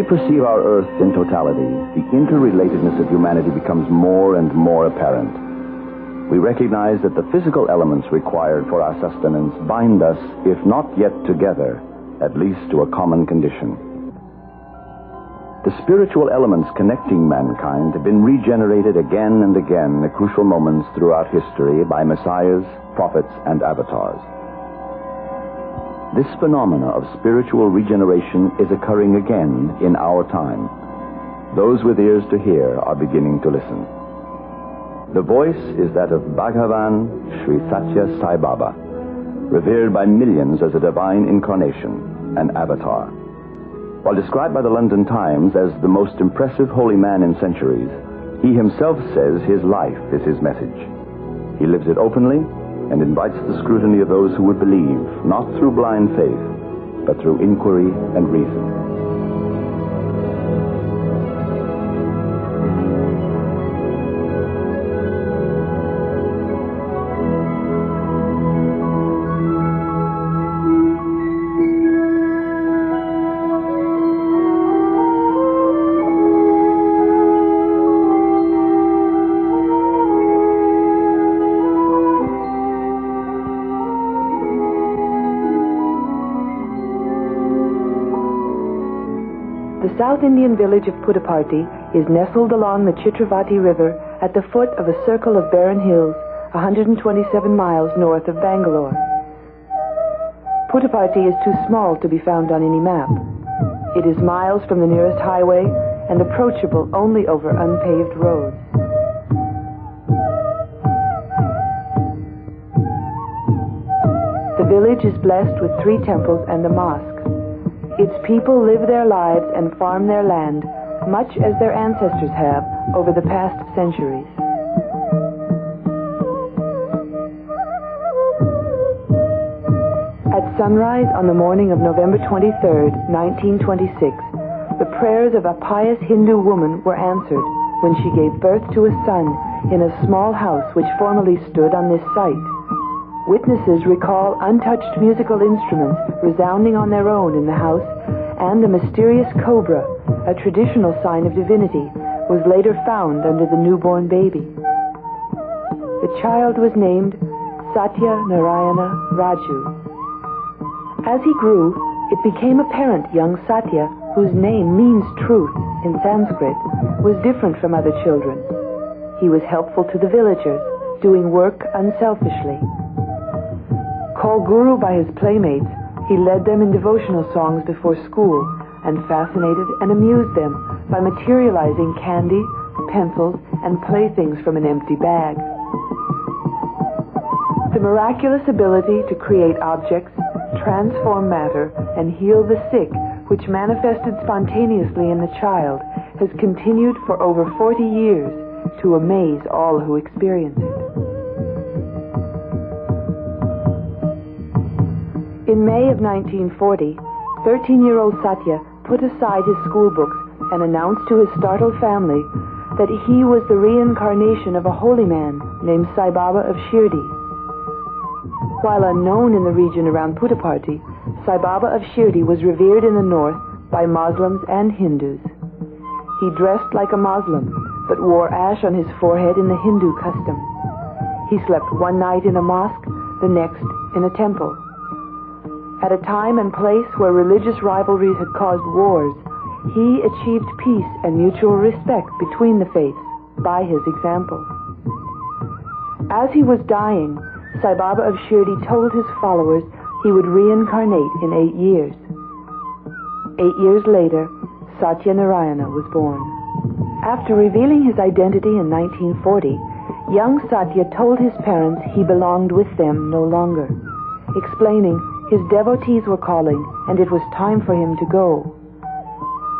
perceive our Earth in totality, the interrelatedness of humanity becomes more and more apparent. We recognize that the physical elements required for our sustenance bind us, if not yet together, at least to a common condition. The spiritual elements connecting mankind have been regenerated again and again at crucial moments throughout history by messiahs, prophets, and avatars. This phenomena of spiritual regeneration is occurring again in our time. Those with ears to hear are beginning to listen. The voice is that of Bhagavan Sri Sathya Sai Baba, revered by millions as a divine incarnation, an avatar. While described by the London Times as the most impressive holy man in centuries, he himself says his life is his message. He lives it openly and invites the scrutiny of those who would believe, not through blind faith, but through inquiry and reason. The South Indian village of Puttaparthi is nestled along the Chitravati River at the foot of a circle of barren hills 127 miles north of Bangalore. Puttaparthi is too small to be found on any map. It is miles from the nearest highway and approachable only over unpaved roads. The village is blessed with 3 temples and a mosque. Its people live their lives and farm their land, much as their ancestors have over the past centuries. At sunrise on the morning of November 23rd, 1926, the prayers of a pious Hindu woman were answered when she gave birth to a son in a small house which formerly stood on this site. Witnesses recall untouched musical instruments resounding on their own in the house, and a mysterious cobra, a traditional sign of divinity, was later found under the newborn baby. The child was named Sathya Narayana Raju. As he grew, it became apparent young Sathya, whose name means truth in Sanskrit, was different from other children. He was helpful to the villagers, doing work unselfishly. Called Guru by his playmates, he led them in devotional songs before school and fascinated and amused them by materializing candy, pencils, and playthings from an empty bag. The miraculous ability to create objects, transform matter, and heal the sick, which manifested spontaneously in the child, has continued for over 40 years to amaze all who experience it. In May of 1940, 13-year-old Sathya put aside his school books and announced to his startled family that he was the reincarnation of a holy man named Sai Baba of Shirdi. While unknown in the region around Puttaparthi, Sai Baba of Shirdi was revered in the north by Muslims and Hindus. He dressed like a Muslim, but wore ash on his forehead in the Hindu custom. He slept one night in a mosque, the next in a temple. At a time and place where religious rivalries had caused wars, he achieved peace and mutual respect between the faiths by his example. As he was dying, Sai Baba of Shirdi told his followers he would reincarnate in 8 years. 8 years later, Sathya Narayana was born. After revealing his identity in 1940, young Sathya told his parents he belonged with them no longer, explaining his devotees were calling and it was time for him to go.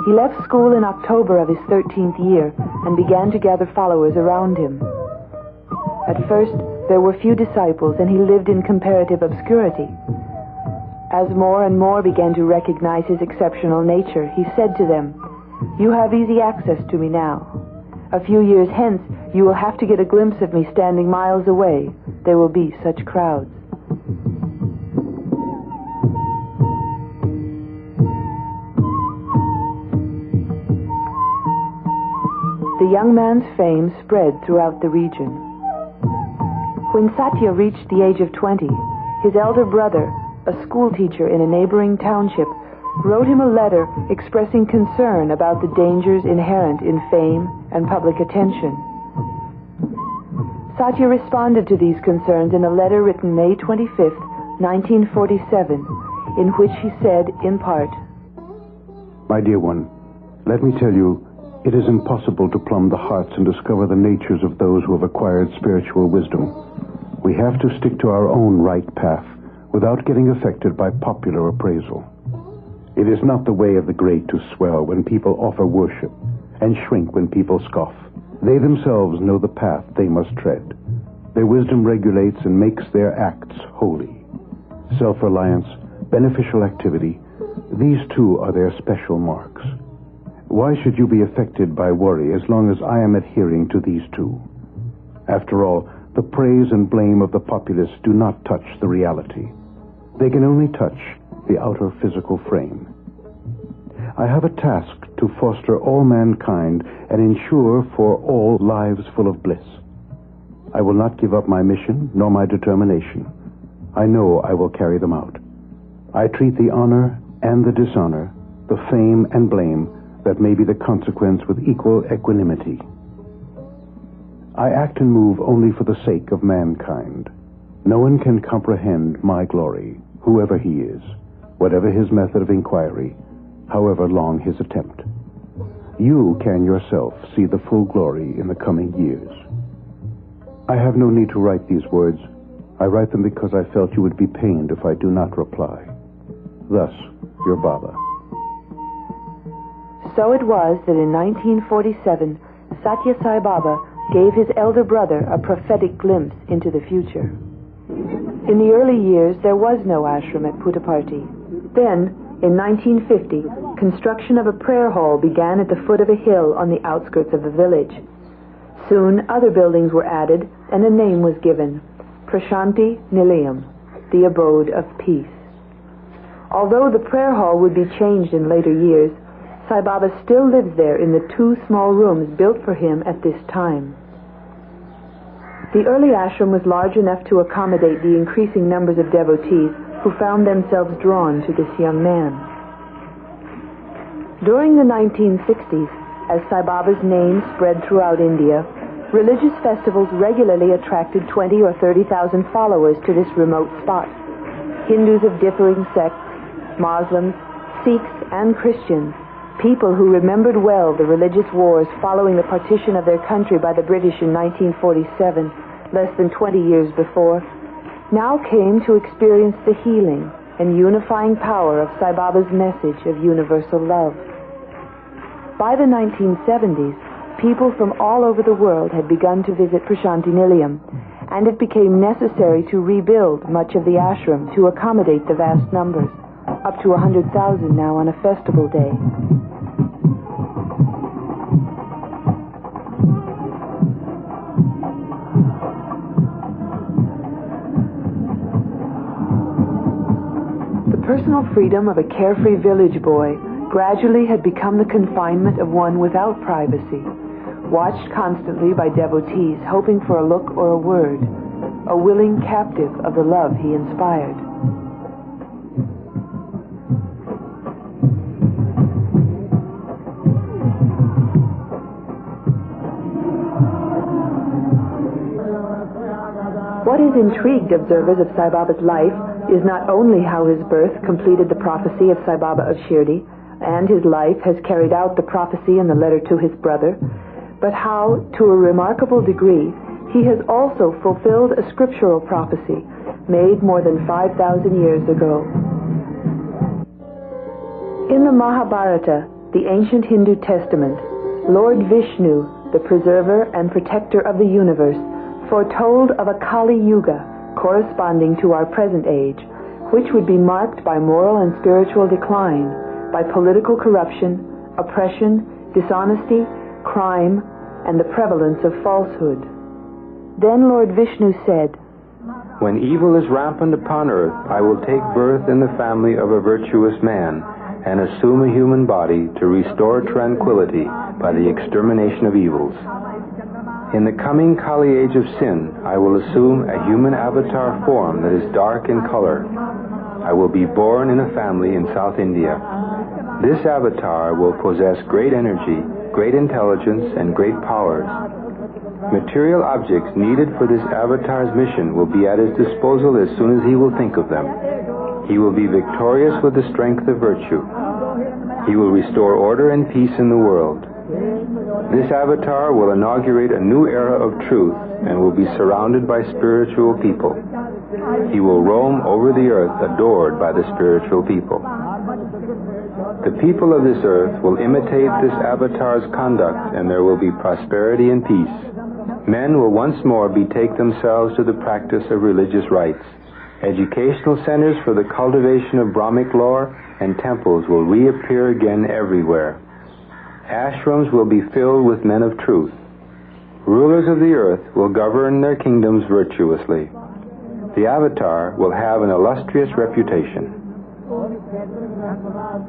He left school in October of his 13th year and began to gather followers around him. At first, there were few disciples and he lived in comparative obscurity. As more and more began to recognize his exceptional nature, he said to them, "You have easy access to me now. A few years hence, you will have to get a glimpse of me standing miles away. There will be such crowds." the young man's fame spread throughout the region. When Sathya reached the age of 20, his elder brother, a schoolteacher in a neighboring township, wrote him a letter expressing concern about the dangers inherent in fame and public attention. Sathya responded to these concerns in a letter written May 25, 1947, in which he said, in part, "My dear one, let me tell you, it is impossible to plumb the hearts and discover the natures of those who have acquired spiritual wisdom. We have to stick to our own right path without getting affected by popular appraisal. It is not the way of the great to swell when people offer worship and shrink when people scoff. They themselves know the path they must tread. Their wisdom regulates and makes their acts holy. Self-reliance, beneficial activity, these two are their special marks. Why should you be affected by worry as long as I am adhering to these two? After all, the praise and blame of the populace do not touch the reality. They can only touch the outer physical frame. I have a task to foster all mankind and ensure for all lives full of bliss. I will not give up my mission nor my determination. I know I will carry them out. I treat the honor and the dishonor, the fame and blame that may be the consequence with equal equanimity. I act and move only for the sake of mankind. No one can comprehend my glory, whoever he is, whatever his method of inquiry, however long his attempt. You can yourself see the full glory in the coming years. I have no need to write these words. I write them because I felt you would be pained if I do not reply. Thus, your Baba." So it was that in 1947, Sathya Sai Baba gave his elder brother a prophetic glimpse into the future. In the early years, there was no ashram at Puttaparthi. Then, in 1950, construction of a prayer hall began at the foot of a hill on the outskirts of the village. Soon, other buildings were added, and a name was given, Prashanti Nilayam, the abode of peace. Although the prayer hall would be changed in later years, Sai Baba still lives there in the 2 small rooms built for him at this time. The early ashram was large enough to accommodate the increasing numbers of devotees who found themselves drawn to this young man. During the 1960s, as Sai Baba's name spread throughout India, religious festivals regularly attracted 20 or 30,000 followers to this remote spot. Hindus of differing sects, Muslims, Sikhs, and Christians, people who remembered well the religious wars following the partition of their country by the British in 1947, less than 20 years before, now came to experience the healing and unifying power of Sai Baba's message of universal love. By the 1970s, people from all over the world had begun to visit Prashanti Nilayam, and it became necessary to rebuild much of the ashram to accommodate the vast numbers, up to 100,000 now on a festival day. The personal freedom of a carefree village boy gradually had become the confinement of one without privacy, watched constantly by devotees hoping for a look or a word, a willing captive of the love he inspired. What has intrigued observers of Sai Baba's life is not only how his birth completed the prophecy of Sai Baba of Shirdi, and his life has carried out the prophecy in the letter to his brother, but how, to a remarkable degree, he has also fulfilled a scriptural prophecy made more than 5,000 years ago. In the Mahabharata, the ancient Hindu testament, Lord Vishnu, the preserver and protector of the universe, foretold of a Kali Yuga corresponding to our present age, which would be marked by moral and spiritual decline, by political corruption, oppression, dishonesty, crime, and the prevalence of falsehood. Then Lord Vishnu said, "When evil is rampant upon earth, I will take birth in the family of a virtuous man, and assume a human body to restore tranquility by the extermination of evils. In the coming Kali age of sin, I will assume a human avatar form that is dark in color. I will be born in a family in South India. This avatar will possess great energy, great intelligence, and great powers. Material objects needed for this avatar's mission will be at his disposal as soon as he will think of them. He will be victorious with the strength of virtue. He will restore order and peace in the world. This avatar will inaugurate a new era of truth and will be surrounded by spiritual people. He will roam over the earth adored by the spiritual people. The people of this earth will imitate this avatar's conduct, and there will be prosperity and peace. Men will once more betake themselves to the practice of religious rites. Educational centers for the cultivation of Brahmic lore and temples will reappear again everywhere. Ashrams will be filled with men of truth. Rulers of the earth will govern their kingdoms virtuously. The avatar will have an illustrious reputation.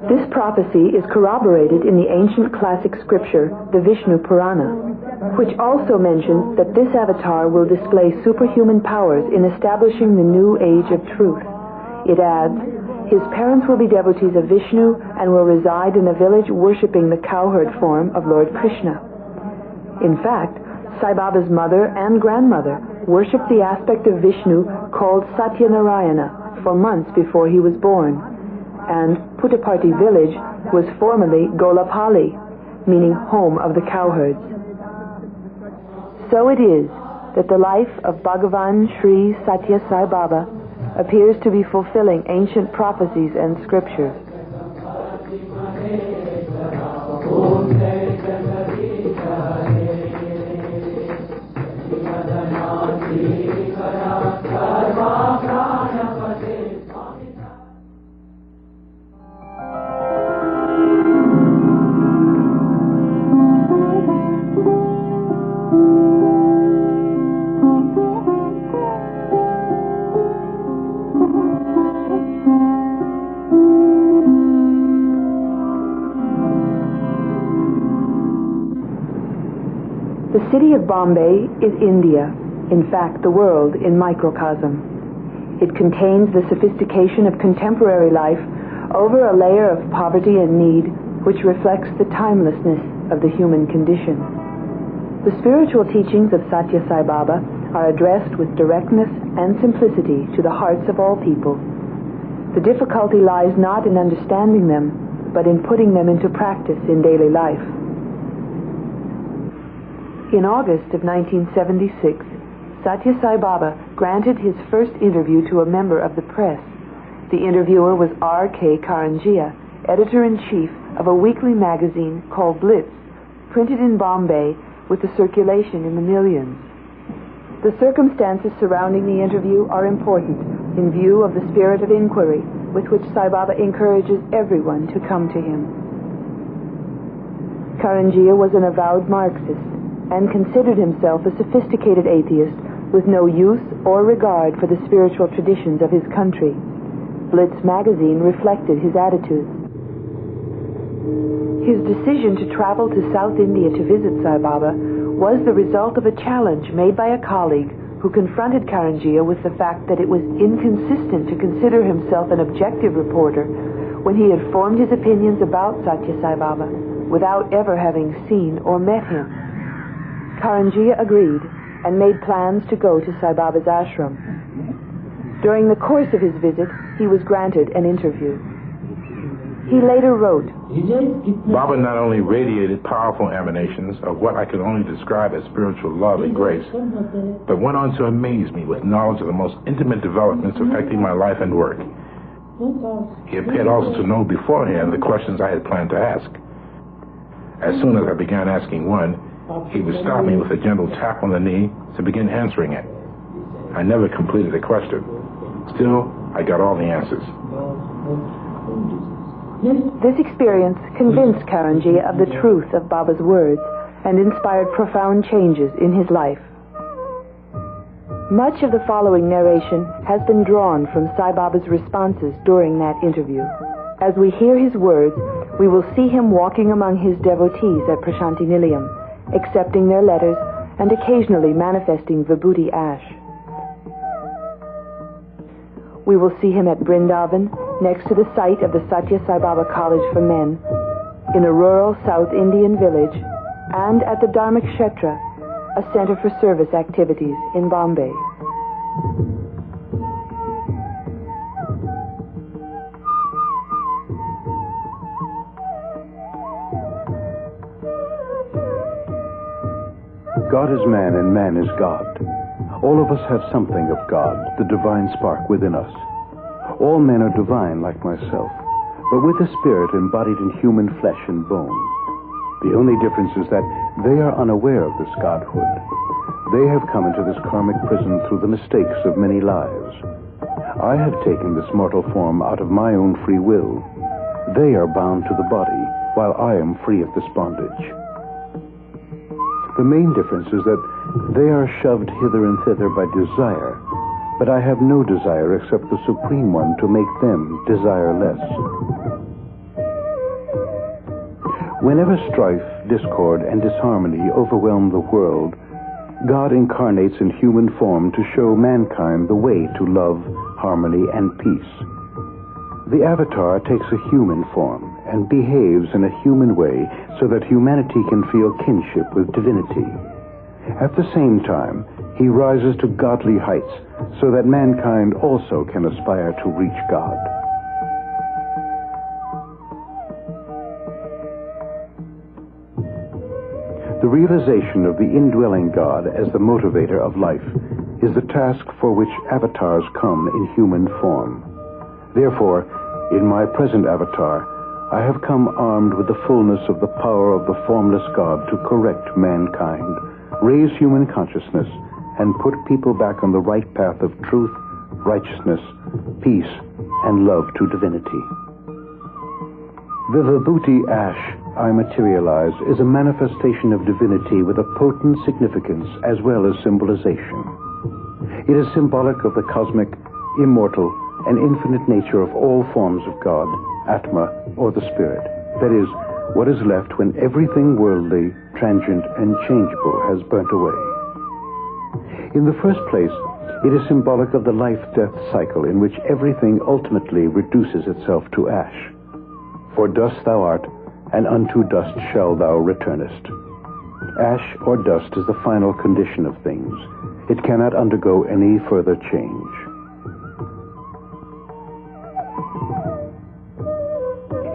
This prophecy is corroborated in the ancient classic scripture, the Vishnu Purana, which also mentions that this avatar will display superhuman powers in establishing the new age of truth. It adds, his parents will be devotees of Vishnu and will reside in a village worshipping the cowherd form of Lord Krishna. In fact, Sai Baba's mother and grandmother worshipped the aspect of Vishnu called Sathya Narayana for months before he was born, and Puttaparthi village was formerly Golapalli, meaning home of the cowherds. So it is that the life of Bhagavan Sri Sathya Sai Baba appears to be fulfilling ancient prophecies and scriptures. The city of Bombay is India, in fact the world in microcosm. It contains the sophistication of contemporary life over a layer of poverty and need which reflects the timelessness of the human condition. The spiritual teachings of Sathya Sai Baba are addressed with directness and simplicity to the hearts of all people. The difficulty lies not in understanding them, but in putting them into practice in daily life. In August of 1976, Sathya Sai Baba granted his first interview to a member of the press. The interviewer was R.K. Karanjia, editor-in-chief of a weekly magazine called Blitz, printed in Bombay with a circulation in the millions. The circumstances surrounding the interview are important in view of the spirit of inquiry with which Sai Baba encourages everyone to come to him. Karanjia was an avowed Marxist and considered himself a sophisticated atheist with no use or regard for the spiritual traditions of his country. Blitz magazine reflected his attitudes. His decision to travel to South India to visit Sai Baba was the result of a challenge made by a colleague who confronted Karanjia with the fact that it was inconsistent to consider himself an objective reporter when he had formed his opinions about Sathya Sai Baba without ever having seen or met him. Karanjia agreed and made plans to go to Sai Baba's ashram. During the course of his visit, he was granted an interview. He later wrote, Baba not only radiated powerful emanations of what I could only describe as spiritual love and grace, but went on to amaze me with knowledge of the most intimate developments affecting my life and work. He appeared also to know beforehand the questions I had planned to ask. As soon as I began asking one, he would stop me with a gentle tap on the knee to begin answering it. I never completed the question. Still, I got all the answers. This experience convinced Karanjia of the truth of Baba's words and inspired profound changes in his life. Much of the following narration has been drawn from Sai Baba's responses during that interview. As we hear his words, We will see him walking among his devotees at Prashanti Nilayam, accepting their letters and occasionally manifesting vibhuti ash. We will see him at Vrindavan, next to the site of the Sathya Sai Baba College for Men, in a rural South Indian village, and at the Dharmak Kshetra, a center for service activities in Bombay. God is man and man is God. All of us have something of God, the divine spark within us. All men are divine like myself, but with a spirit embodied in human flesh and bone. The only difference is that they are unaware of this godhood. They have come into this karmic prison through the mistakes of many lives. I have taken this mortal form out of my own free will. They are bound to the body, while I am free of this bondage. The main difference is that they are shoved hither and thither by desire, but I have no desire except the Supreme One to make them desireless. Whenever strife, discord, and disharmony overwhelm the world, God incarnates in human form to show mankind the way to love, harmony, and peace. The avatar takes a human form and behaves in a human way so that humanity can feel kinship with divinity. At the same time, he rises to godly heights so that mankind also can aspire to reach God. The realization of the indwelling God as the motivator of life is the task for which avatars come in human form. Therefore, in my present avatar, I have come armed with the fullness of the power of the formless God to correct mankind, raise human consciousness, and put people back on the right path of truth, righteousness, peace, and love to divinity. The vibhuti ash I materialize is a manifestation of divinity with a potent significance as well as symbolization. It is symbolic of the cosmic, immortal, and infinite nature of all forms of God, Atma, or the Spirit. That is, what is left when everything worldly, transient, and changeable has burnt away. In the first place, it is symbolic of the life-death cycle in which everything ultimately reduces itself to ash. For dust thou art, and unto dust shall thou returnest. Ash or dust is the final condition of things. It cannot undergo any further change.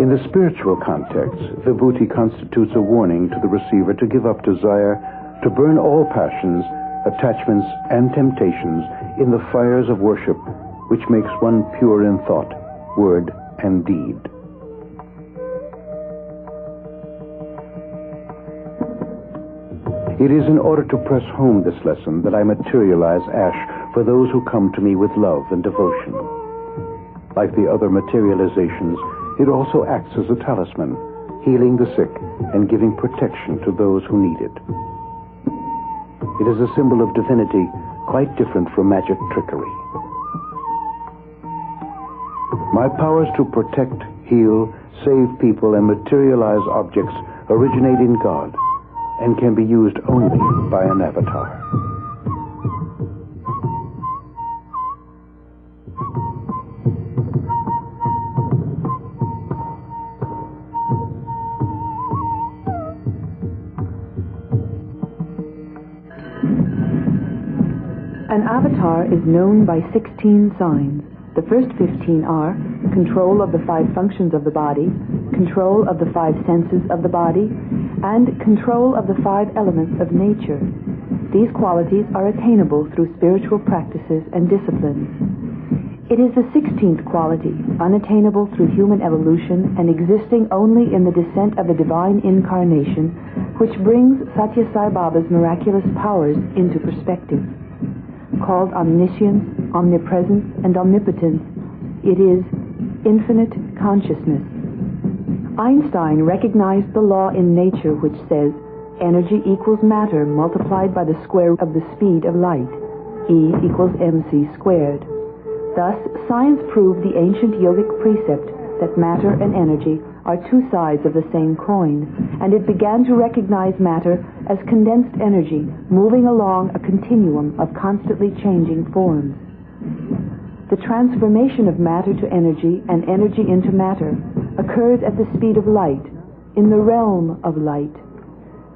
In the spiritual context, vibhuti constitutes a warning to the receiver to give up desire, to burn all passions, attachments, and temptations in the fires of worship, which makes one pure in thought, word, and deed. It is in order to press home this lesson that I materialize ash for those who come to me with love and devotion. Like the other materializations, it also acts as a talisman, healing the sick and giving protection to those who need it. It is a symbol of divinity, quite different from magic trickery. My powers to protect, heal, save people, and materialize objects originate in God and can be used only by an avatar. An avatar is known by 16 signs. The first 15 are control of the 5 functions of the body, control of the 5 senses of the body, and control of the 5 elements of nature. These qualities are attainable through spiritual practices and disciplines. It is the 16th quality, unattainable through human evolution and existing only in the descent of the divine incarnation, which brings Sathya Sai Baba's miraculous powers into perspective. Called omniscience, omnipresence, and omnipotence, it is infinite consciousness. Einstein recognized the law in nature which says energy equals matter multiplied by the square of the speed of light, E equals mc squared. Thus, science proved the ancient yogic precept that matter and energy are two sides of the same coin, and it began to recognize matter as condensed energy moving along a continuum of constantly changing forms. The transformation of matter to energy and energy into matter occurs at the speed of light, in the realm of light,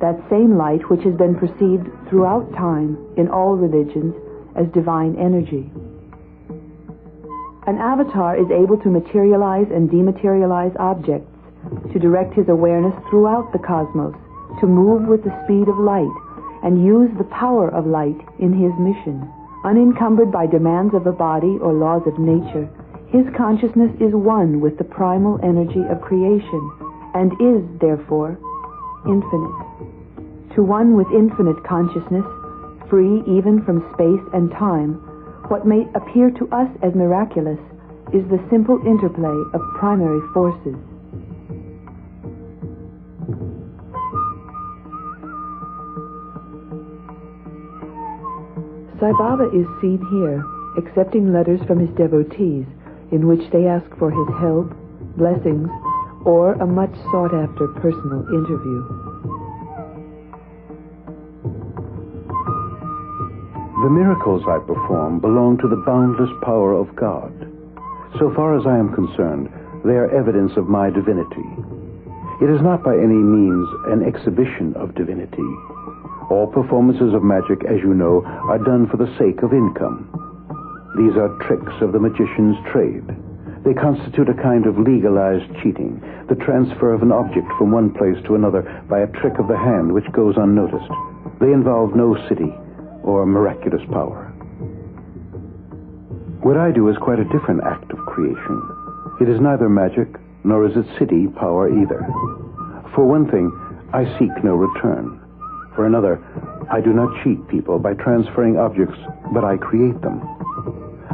that same light which has been perceived throughout time in all religions as divine energy. An avatar is able to materialize and dematerialize objects, to direct his awareness throughout the cosmos, to move with the speed of light, and use the power of light in his mission. Unencumbered by demands of a body or laws of nature, his consciousness is one with the primal energy of creation, and is, therefore, infinite. To one with infinite consciousness, free even from space and time, what may appear to us as miraculous is the simple interplay of primary forces. Sai Baba is seen here accepting letters from his devotees in which they ask for his help, blessings, or a much sought-after personal interview. The miracles I perform belong to the boundless power of God. So far as I am concerned, they are evidence of my divinity. It is not by any means an exhibition of divinity. All performances of magic, as you know, are done for the sake of income. These are tricks of the magician's trade. They constitute a kind of legalized cheating, the transfer of an object from one place to another by a trick of the hand which goes unnoticed. They involve no city or miraculous power. What I do is quite a different act of creation. It is neither magic, nor is it city power either. For one thing, I seek no return. For another, I do not cheat people by transferring objects, but I create them.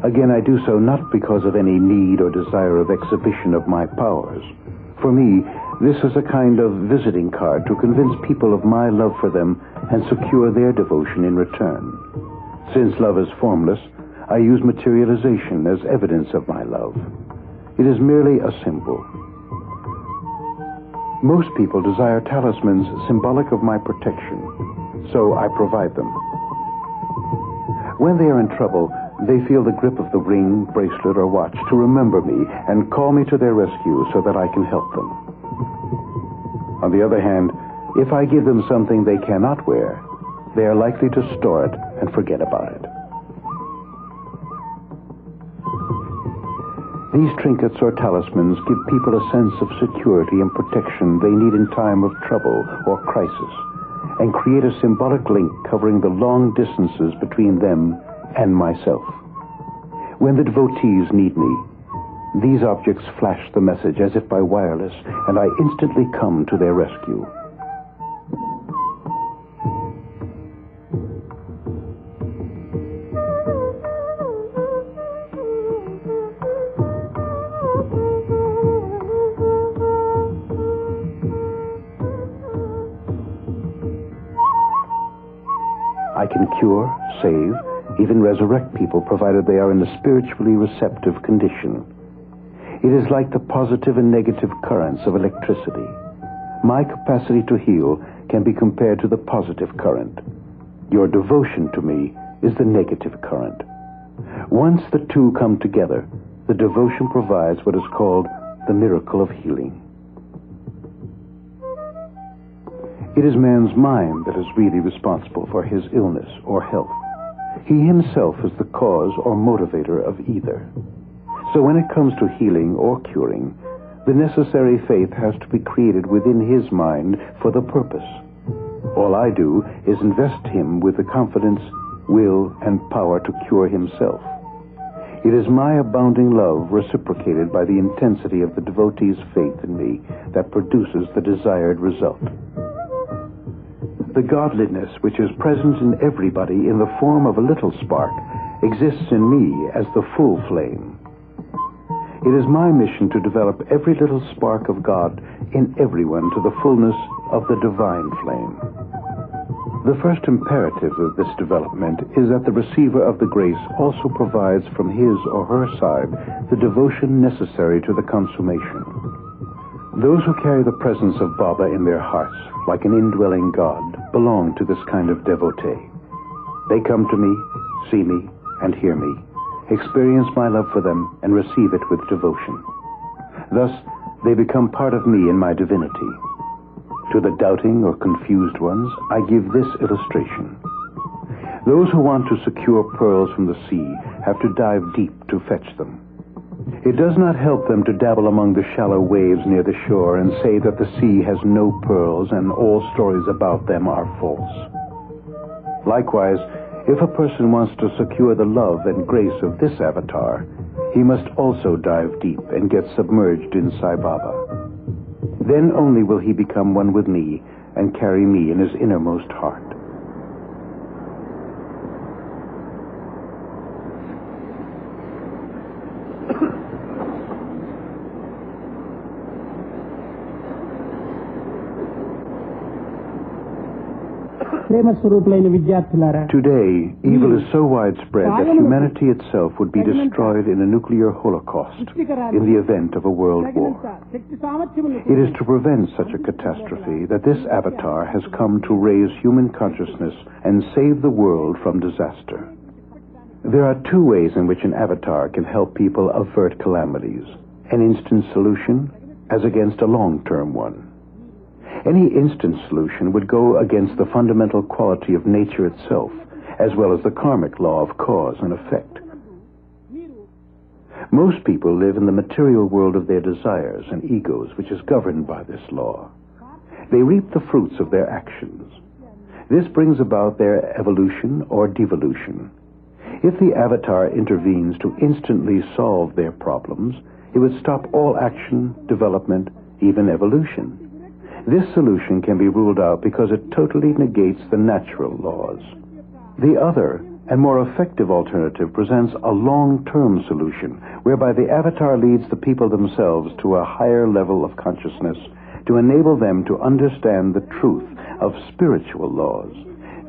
Again, I do so not because of any need or desire of exhibition of my powers. For me, this is a kind of visiting card to convince people of my love for them and secure their devotion in return. Since love is formless, I use materialization as evidence of my love. It is merely a symbol. Most people desire talismans symbolic of my protection, so I provide them. When they are in trouble, they feel the grip of the ring, bracelet, or watch to remember me and call me to their rescue so that I can help them. On the other hand, if I give them something they cannot wear, they are likely to store it and forget about it. These trinkets or talismans give people a sense of security and protection they need in time of trouble or crisis, and create a symbolic link covering the long distances between them and myself. When the devotees need me, these objects flash the message as if by wireless, and I instantly come to their rescue. I can cure, save, even resurrect people provided they are in a spiritually receptive condition. It is like the positive and negative currents of electricity. My capacity to heal can be compared to the positive current. Your devotion to me is the negative current. Once the two come together, the devotion provides what is called the miracle of healing. It is man's mind that is really responsible for his illness or health. He himself is the cause or motivator of either. So when it comes to healing or curing, the necessary faith has to be created within his mind for the purpose. All I do is invest him with the confidence, will, and power to cure himself. It is my abounding love reciprocated by the intensity of the devotee's faith in me that produces the desired result. The godliness which is present in everybody in the form of a little spark exists in me as the full flame. It is my mission to develop every little spark of God in everyone to the fullness of the divine flame. The first imperative of this development is that the receiver of the grace also provides from his or her side the devotion necessary to the consummation. Those who carry the presence of Baba in their hearts, like an indwelling God, belong to this kind of devotee. They come to me, see me, and hear me, experience my love for them, and receive it with devotion. Thus, they become part of me in my divinity. To the doubting or confused ones, I give this illustration. Those who want to secure pearls from the sea have to dive deep to fetch them. It does not help them to dabble among the shallow waves near the shore and say that the sea has no pearls and all stories about them are false. Likewise, if a person wants to secure the love and grace of this avatar, he must also dive deep and get submerged in Sai Baba. Then only will he become one with me and carry me in his innermost heart. Today, evil is so widespread that humanity itself would be destroyed in a nuclear holocaust in the event of a world war. It is to prevent such a catastrophe that this avatar has come to raise human consciousness and save the world from disaster. There are two ways in which an avatar can help people avert calamities: an instant solution as against a long-term one. Any instant solution would go against the fundamental quality of nature itself, as well as the karmic law of cause and effect. Most people live in the material world of their desires and egos, which is governed by this law. They reap the fruits of their actions. This brings about their evolution or devolution. If the avatar intervenes to instantly solve their problems, it would stop all action, development, even evolution. This solution can be ruled out because it totally negates the natural laws. The other and more effective alternative presents a long-term solution whereby the avatar leads the people themselves to a higher level of consciousness to enable them to understand the truth of spiritual laws.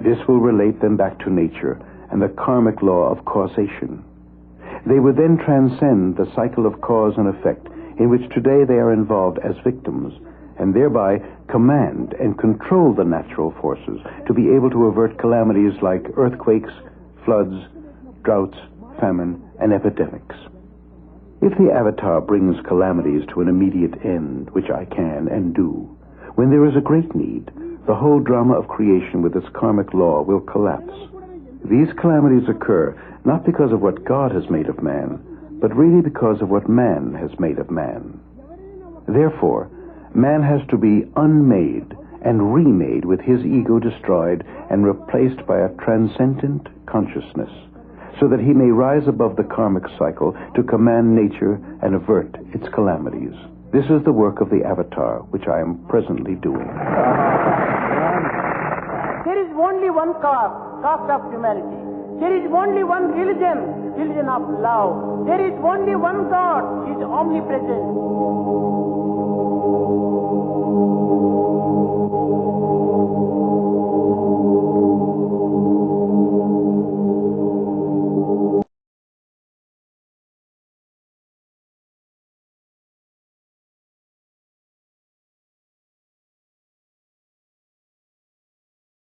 This will relate them back to nature and the karmic law of causation. They would then transcend the cycle of cause and effect in which today they are involved as victims, and thereby command and control the natural forces to be able to avert calamities like earthquakes, floods, droughts, famine, and epidemics. If the avatar brings calamities to an immediate end, which I can and do, when there is a great need, the whole drama of creation with its karmic law will collapse. These calamities occur not because of what God has made of man, but really because of what man has made of man. Therefore, man has to be unmade and remade with his ego destroyed and replaced by a transcendent consciousness, so that he may rise above the karmic cycle to command nature and avert its calamities. This is the work of the avatar, which I am presently doing. There is only one caste of humanity. There is only one religion of love. There is only one God, He is omnipresent.